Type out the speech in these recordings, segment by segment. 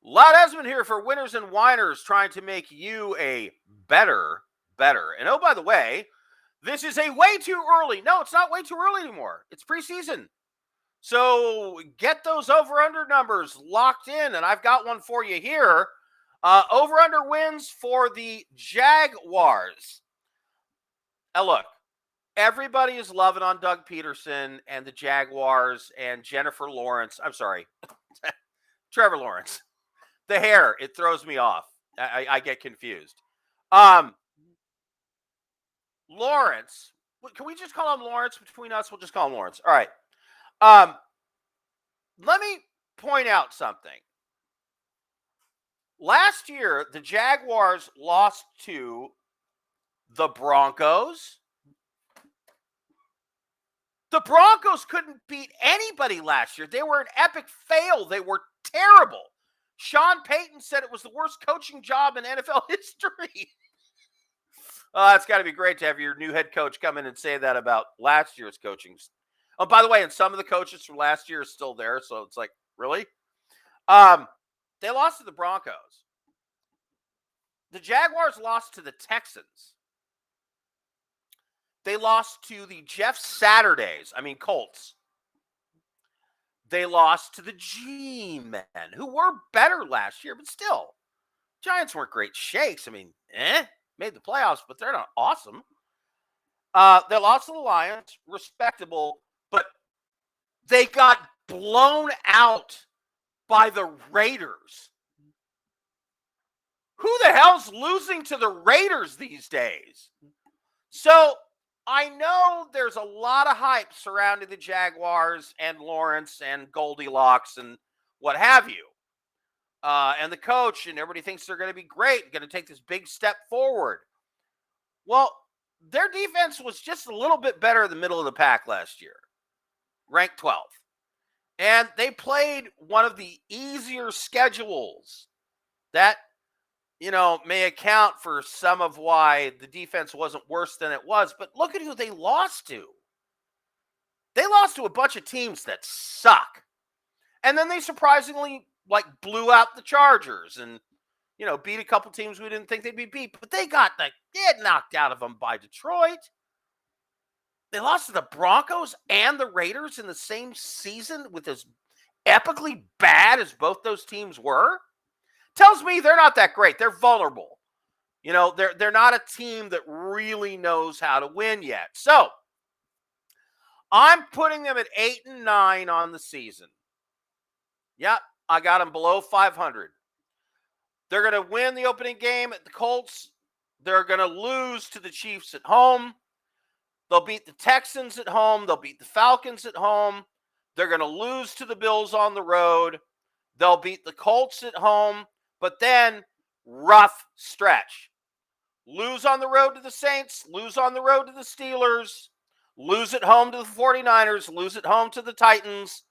Loud Esmond here for Winners and Whiners, trying to make you a better. And oh, by the way, this is a way too early. No, it's not way too early anymore. It's preseason. So get those over-under numbers locked in, and I've got one for you here. Over-under wins for the Jaguars. Now look, everybody is loving on Doug Peterson and the Jaguars and Jennifer Lawrence. I'm sorry, Trevor Lawrence. The hair, it throws me off. I get confused. Lawrence, can we just call him Lawrence between us? We'll just call him Lawrence. All right. Let me point out something. Last year, the Jaguars lost to the Broncos. The Broncos couldn't beat anybody last year. They were an epic fail. They were terrible. Sean Payton said it was the worst coaching job in NFL history. It's got to be great to have your new head coach come in and say that about last year's coaching. Oh, by the way, and some of the coaches from last year are still there, so it's like, really? They lost to the Broncos. The Jaguars lost to the Texans. They lost to the Colts. They lost to the G-Men, who were better last year, but still. Giants weren't great shakes. Made the playoffs, but they're not awesome. They lost to the Lions, respectable, but they got blown out by the Raiders. Who the hell's losing to the Raiders these days? So I know there's a lot of hype surrounding the Jaguars and Lawrence and Goldilocks and what have you. And the coach, and everybody thinks they're going to be great, going to take this big step forward. Well, their defense was just a little bit better in the middle of the pack last year, ranked 12th. And they played one of the easier schedules that, may account for some of why the defense wasn't worse than it was. But look at who they lost to. They lost to a bunch of teams that suck. And then they surprisingly, blew out the Chargers and, beat a couple teams we didn't think they'd be beat. But they got knocked out of them by Detroit. They lost to the Broncos and the Raiders in the same season with as epically bad as both those teams were. Tells me they're not that great. They're vulnerable. They're not a team that really knows how to win yet. So I'm putting them at 8-9 on the season. Yep, I got them below 500. They're going to win the opening game at the Colts. They're going to lose to the Chiefs at home. They'll beat the Texans at home. They'll beat the Falcons at home. They're going to lose to the Bills on the road. They'll beat the Colts at home. But then, rough stretch. Lose on the road to the Saints. Lose on the road to the Steelers. Lose at home to the 49ers. Lose at home to the Titans.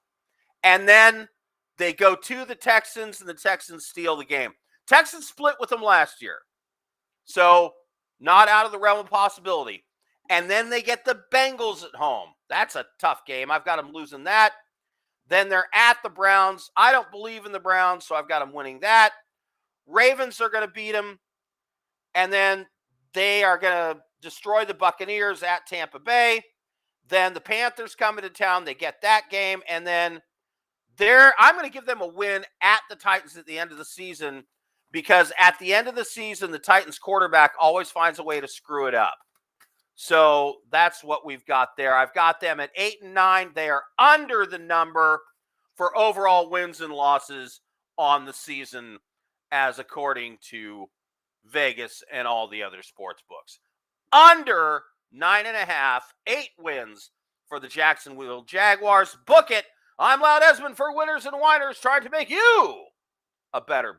And then they go to the Texans, and the Texans steal the game. Texans split with them last year. So, not out of the realm of possibility. And then they get the Bengals at home. That's a tough game. I've got them losing that. Then they're at the Browns. I don't believe in the Browns, so I've got them winning that. Ravens are going to beat them. And then they are going to destroy the Buccaneers at Tampa Bay. Then the Panthers come into town. They get that game. And then I'm going to give them a win at the Titans at the end of the season, because at the end of the season, the Titans quarterback always finds a way to screw it up. So that's what we've got there. I've got them at 8-9. They are under the number for overall wins and losses on the season, as according to Vegas and all the other sports books. Under 9.5, 8 wins for the Jacksonville Jaguars. Book it. I'm Loud Esmond for Winners and Whiners, trying to make you a better.